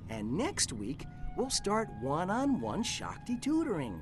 And next week, we'll start one-on-one Shakti tutoring.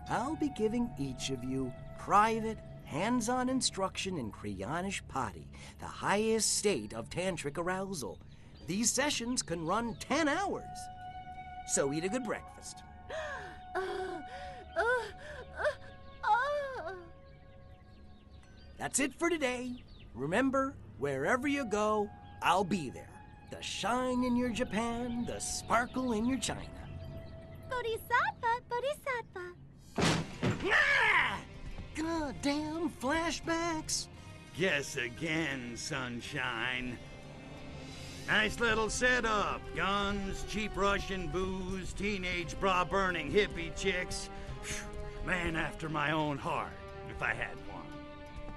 I'll be giving each of you private, hands-on instruction in Kriyanish Pati, the highest state of tantric arousal. These sessions can run 10 hours. So eat a good breakfast. That's it for today. Remember, wherever you go, I'll be there. The shine in your Japan, the sparkle in your China. Bodhisattva, Bodhisattva. Ah! Goddamn flashbacks. Guess again, sunshine. Nice little setup. Guns, cheap Russian booze, teenage bra-burning hippie chicks. Man after my own heart, if I had one.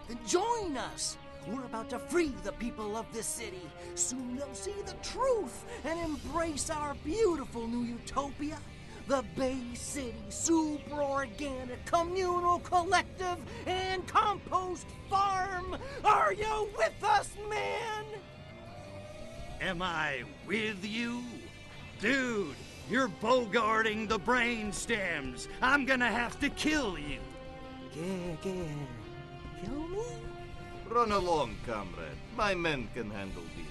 Then join us. We're about to free the people of this city. Soon they'll see the truth and embrace our beautiful new utopia. The Bay City Super Organic Communal Collective and Compost Farm. Are you with us, man? Am I with you? Dude, you're bogarting the brain stems. I'm gonna have to kill you. Yeah. Kill me? Run along, comrade. My men can handle these.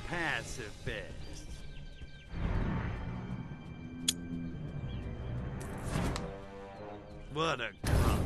Pacifists. What a crock.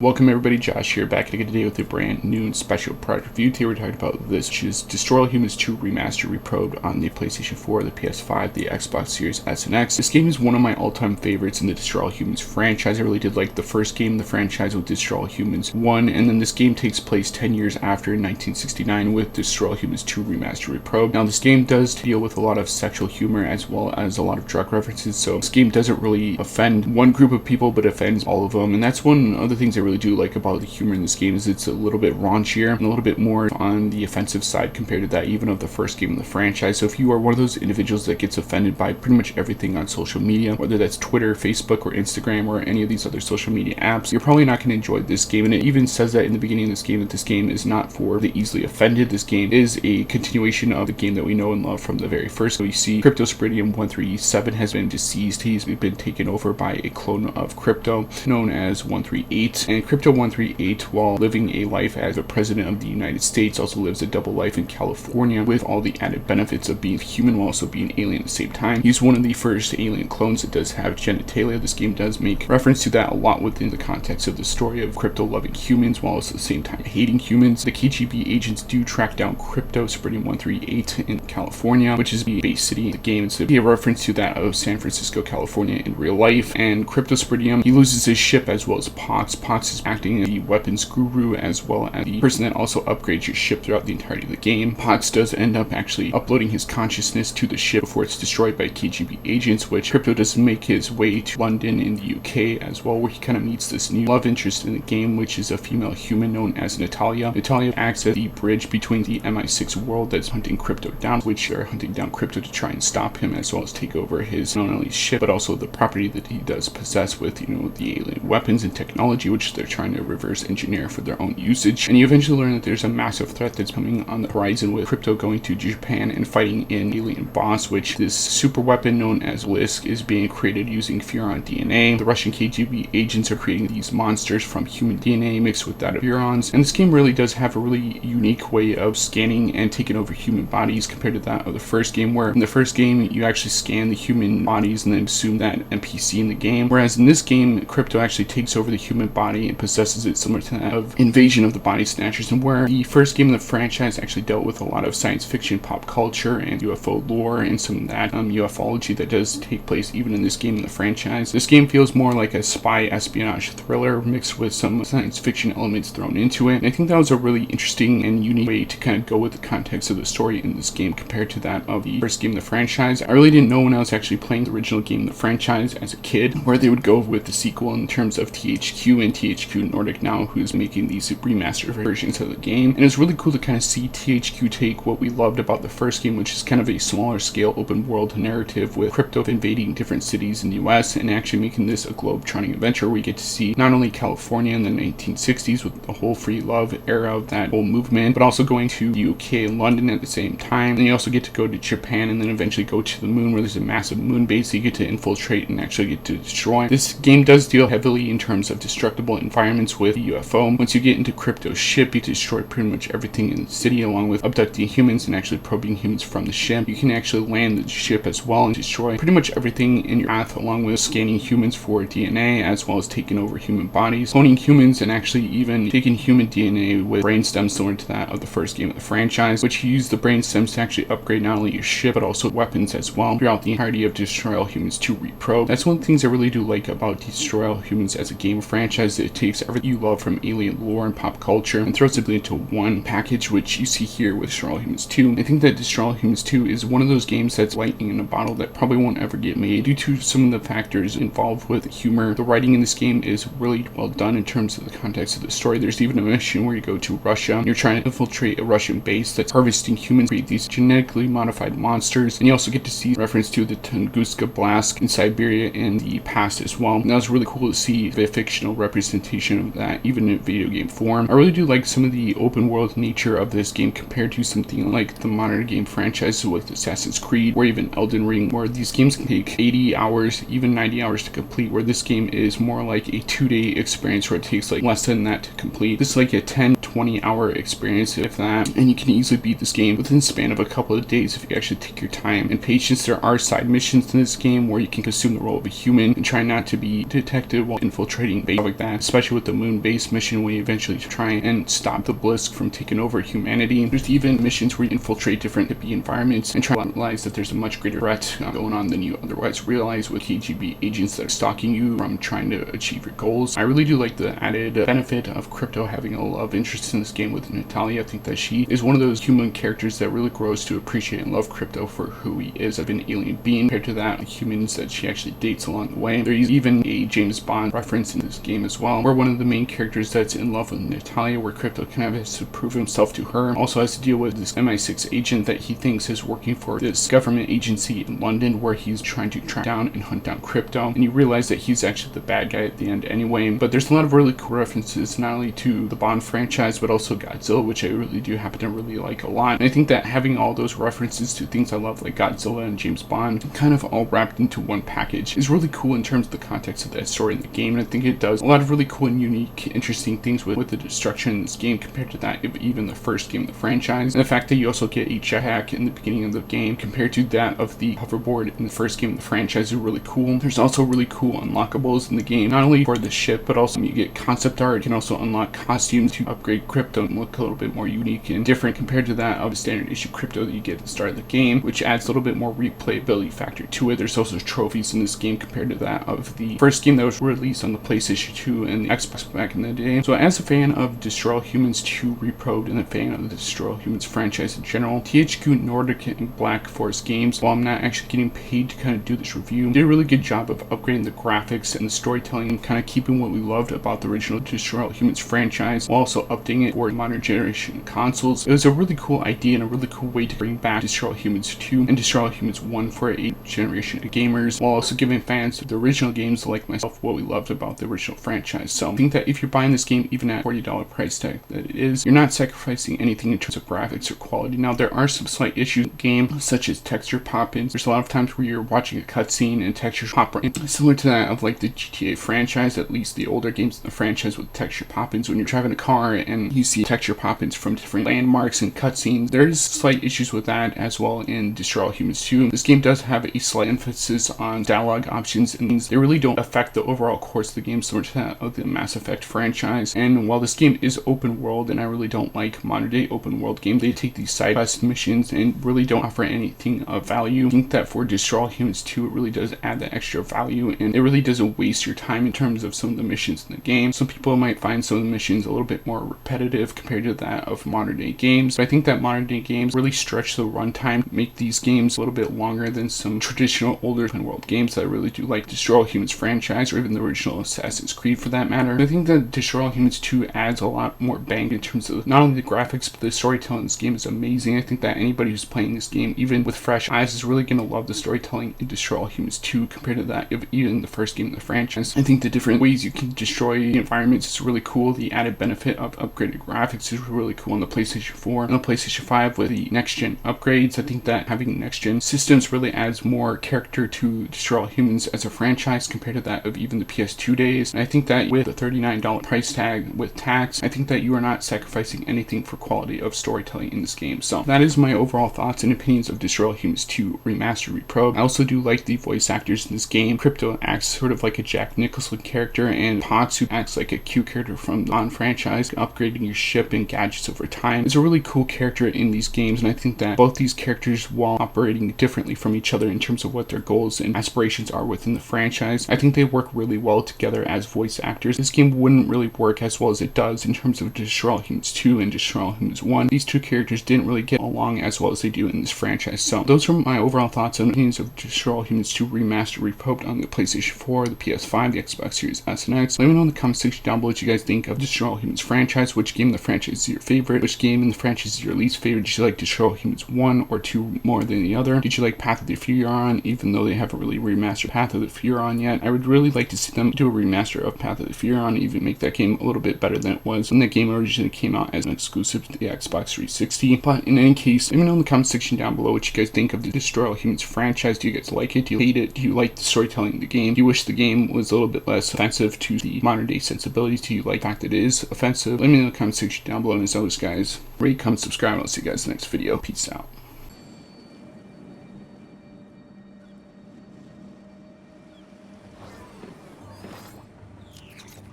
Welcome everybody, Josh here, back again today with a brand new and special product review. Today we're talking about this, which is Destroy All Humans 2 Remastered Reprobed on the PlayStation 4, the PS5, the Xbox Series S and X. This game is one of my all-time favorites in the Destroy All Humans franchise. I really did like the first game in the franchise with Destroy All Humans 1, and then this game takes place 10 years after in 1969 with Destroy All Humans 2 Remastered Reprobed. Now this game does deal with a lot of sexual humor as well as a lot of drug references, so this game doesn't really offend one group of people but offends all of them, and that's one of the things I really do like about the humor in this game is it's a little bit raunchier and a little bit more on the offensive side compared to that even of the first game in the franchise. So if you are one of those individuals that gets offended by pretty much everything on social media, whether that's Twitter, Facebook, or Instagram, or any of these other social media apps, you're probably not going to enjoy this game. And it even says that in the beginning of this game that this game is not for the easily offended. This game is a continuation of the game that we know and love from the very first. So you see Cryptosporidium 137 has been deceased. He's been taken over by a clone of Crypto known as 138, and Crypto 138, while living a life as a president of the United States, also lives a double life in California with all the added benefits of being human while also being alien at the same time. He's one of the first alien clones that does have genitalia. This game does make reference to that a lot within the context of the story of Crypto loving humans while also at the same time hating humans. The KGB agents do track down Cryptosporidium 138 in California, which is the base city of the game. It's a reference to that of San Francisco, California in real life. And Cryptosporidium, he loses his ship as well as Pox. Pox is acting as the weapons guru as well as the person that also upgrades your ship throughout the entirety of the game. Pox does end up actually uploading his consciousness to the ship before it's destroyed by KGB agents, which Crypto does make his way to London in the UK as well, where he kind of meets this new love interest in the game, which is a female human known as Natalia. Natalia acts as the bridge between the MI6 world that's hunting Crypto down, which are hunting down Crypto to try and stop him as well as take over his not only ship but also the property that he does possess with, the alien weapons and technology, which they're trying to reverse engineer for their own usage. And you eventually learn that there's a massive threat that's coming on the horizon with Crypto going to Japan and fighting an alien boss, which this super weapon known as Lisk is being created using Furon DNA. The Russian KGB agents are creating these monsters from human DNA mixed with that of Furons, and this game really does have a really unique way of scanning and taking over human bodies compared to that of the first game, where in the first game you actually scan the human bodies and then assume that NPC in the game, whereas in this game Crypto actually takes over the human body and possesses it, similar to that of Invasion of the Body Snatchers, and where the first game in the franchise actually dealt with a lot of science fiction, pop culture, and UFO lore, and some of that ufology that does take place even in this game in the franchise. This game feels more like a spy espionage thriller mixed with some science fiction elements thrown into it, and I think that was a really interesting and unique way to kind of go with the context of the story in this game compared to that of the first game in the franchise. I really didn't know when I was actually playing the original game in the franchise as a kid where they would go with the sequel in terms of THQ and THQ THQ Nordic now, who's making these remastered versions of the game. And it's really cool to kind of see THQ take what we loved about the first game, which is kind of a smaller scale open world narrative with crypto invading different cities in the US, and actually making this a globe-trotting adventure where we get to see not only California in the 1960s with the whole free love era of that whole movement, but also going to the UK and London at the same time. And you also get to go to Japan and then eventually go to the moon, where there's a massive moon base that you get to infiltrate and actually get to destroy. This game does deal heavily in terms of destructible environments with the UFO. Once you get into Crypto's ship, you destroy pretty much everything in the city, along with abducting humans and actually probing humans from the ship. You can actually land the ship as well and destroy pretty much everything in your path, along with scanning humans for DNA, as well as taking over human bodies, cloning humans, and actually even taking human DNA with brain stems similar to that of the first game of the franchise, which you use the brain stems to actually upgrade not only your ship but also weapons as well throughout the entirety of Destroy All Humans 2 Reprobed. That's one of the things I really do like about Destroy All Humans as a game franchise. It takes everything you love from alien lore and pop culture and throws it into one package, which you see here with Destroy All Humans 2. I think that Destroy All Humans 2 is one of those games that's lightning in a bottle that probably won't ever get made due to some of the factors involved with humor. The writing in this game is really well done in terms of the context of the story. There's even a mission where you go to Russia and you're trying to infiltrate a Russian base that's harvesting humans, create these genetically modified monsters, and you also get to see reference to the Tunguska blast in Siberia in the past as well. And that was really cool to see the fictional representation of that even in video game form. I really do like some of the open world nature of this game compared to something like the modern game franchises with Assassin's Creed or even Elden Ring, where these games can take 80 hours, even 90 hours to complete, where this game is more like a 2-day experience where it takes like less than that to complete. This is like a 10-20 hour experience, if that, and you can easily beat this game within the span of a couple of days if you actually take your time and patience. There are side missions in this game where you can assume the role of a human and try not to be detected while infiltrating base like that, especially with the moon base mission when you eventually try and stop the Blisk from taking over humanity. There's even missions where you infiltrate different hippie environments and try to realize that there's a much greater threat going on than you otherwise realize with KGB agents that are stalking you from trying to achieve your goals. I really do like the added benefit of Crypto having a love interest in this game with Natalia. I think that she is one of those human characters that really grows to appreciate and love Crypto for who he is as an alien being compared to that humans that she actually dates along the way. There's even a James Bond reference in this game as well, where one of the main characters that's in love with Natalia, where Crypto kind of has to prove himself to her, also has to deal with this MI6 agent that he thinks is working for this government agency in London, where he's trying to track down and hunt down Crypto, and you realize that he's actually the bad guy at the end anyway. But there's a lot of really cool references not only to the Bond franchise but also Godzilla, which I really do happen to really like a lot. And I think that having all those references to things I love like Godzilla and James Bond kind of all wrapped into one package is really cool in terms of the context of that story in the game, and I think it does a lot of really cool and unique interesting things with the destruction in this game compared to that of even the first game of the franchise. And the fact that you also get a jetpack in the beginning of the game compared to that of the hoverboard in the first game of the franchise is really cool. There's also really cool unlockables in the game, not only for the ship but also you get concept art. You can also unlock costumes to upgrade Crypto and look a little bit more unique and different compared to that of the standard issue Crypto that you get at the start of the game, which adds a little bit more replayability factor to it. There's also trophies in this game compared to that of the first game that was released on the PlayStation 2 and the Xbox back in the day. So as a fan of Destroy All Humans 2 Reprobed and a fan of the Destroy All Humans franchise in general, THQ Nordic and Black Forest Games, while I'm not actually getting paid to kind of do this review, did a really good job of upgrading the graphics and the storytelling and kind of keeping what we loved about the original Destroy All Humans franchise while also updating it for modern generation consoles. It was a really cool idea and a really cool way to bring back Destroy All Humans 2 and Destroy All Humans 1 for a generation of gamers, while also giving fans of the original games like myself what we loved about the original franchise. So I think that if you're buying this game even at $40 price tag that it is, you're not sacrificing anything in terms of graphics or quality. Now there are some slight issues in the game, such as texture pop-ins. There's a lot of times where you're watching a cutscene and textures pop in, similar to that of like the GTA franchise, at least the older games in the franchise with texture pop-ins. When you're driving a car and you see texture pop-ins from different landmarks and cutscenes, there's slight issues with that as well in Destroy All Humans 2. This game does have a slight emphasis on dialogue options, and they really don't affect the overall course of the game similar to that of the Mass Effect franchise. And while this game is open world, and I really don't like modern day open world games, they take these side quest missions and really don't offer anything of value. I think that for Destroy All Humans 2, it really does add that extra value, and it really doesn't waste your time in terms of some of the missions in the game. Some people might find some of the missions a little bit more repetitive compared to that of modern day games, but I think that modern day games really stretch the runtime, make these games a little bit longer than some traditional older open world games that I really do like. Destroy All Humans franchise or even the original Assassin's Creed for that that matter. I think that Destroy All Humans 2 adds a lot more bang in terms of not only the graphics, but the storytelling in this game is amazing. I think that anybody who's playing this game, even with fresh eyes, is really going to love the storytelling in Destroy All Humans 2 compared to that of even the first game in the franchise. I think the different ways you can destroy the environments is really cool. The added benefit of upgraded graphics is really cool on the PlayStation 4 and the PlayStation 5 with the next-gen upgrades. I think that having next-gen systems really adds more character to Destroy All Humans as a franchise compared to that of even the PS2 days. And I think that with a $39 price tag with tax, I think that you are not sacrificing anything for quality of storytelling in this game. So that is my overall thoughts and opinions of Destroy All Humans 2 Remastered Reprobed. I also do like the voice actors in this game. Crypto acts sort of like a Jack Nicholson character, and Potts, who acts like a Q character from the non-franchise. Upgrading your ship and gadgets over time is a really cool character in these games, and I think that both these characters, while operating differently from each other in terms of what their goals and aspirations are within the franchise, I think they work really well together as voice actors. This game wouldn't really work as well as it does in terms of Destroy All Humans 2 and Destroy All Humans 1. These two characters didn't really get along as well as they do in this franchise. So those are my overall thoughts and opinions of Destroy All Humans 2 Remastered Reprobed on the PlayStation 4, the PS5, the Xbox Series S and X. Let me know in the comment section down below what you guys think of Destroy All Humans franchise. Which game in the franchise is your favorite? Which game in the franchise is your least favorite? Did you like Destroy All Humans 1 or 2 more than the other? Did you like Path of the Furon, even though they haven't really remastered Path of the Furon yet? I would really like to see them do a remaster of Path of the Furon, even make that game a little bit better than it was when that game originally came out as an exclusive to the Xbox 360. But in any case, let me know in the comment section down below what you guys think of the Destroy All Humans franchise. Do you guys like it? Do you hate it? Do you like the storytelling in the game? Do you wish the game was a little bit less offensive to the modern day sensibilities? Do you like the fact that it is offensive? Let me know in the comment section down below. And as always, guys, rate, comment, subscribe, and I'll see you guys in the next video. Peace out.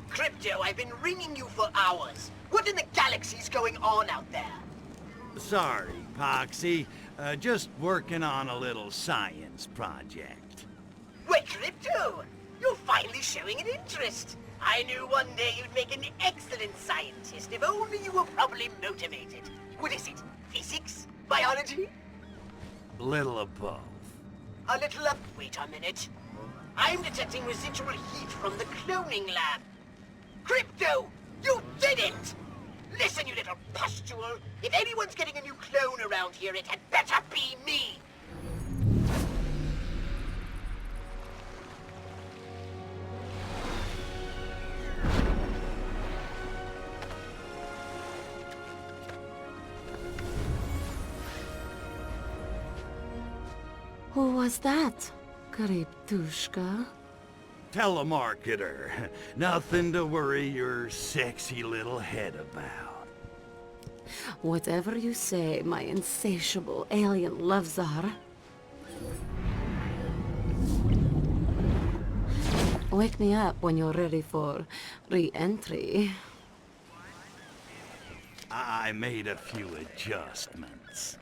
Crypto, I've been ringing you for hours. What in the galaxy's going on out there? Sorry, Poxy. Just working on a little science project. Wait, Crypto! You're finally showing an interest. I knew one day you'd make an excellent scientist if only you were properly motivated. What is it? Physics? Biology? Little of both. A little of... Wait a minute. I'm detecting residual heat from the cloning lab. Crypto! You did it! Listen, you little pustule. If anyone's getting a new clone around here, it had better be me! Who was that, Kryptushka? Telemarketer. Nothing to worry your sexy little head about. Whatever you say, my insatiable alien lovezar. Wake me up when you're ready for re-entry. I made a few adjustments.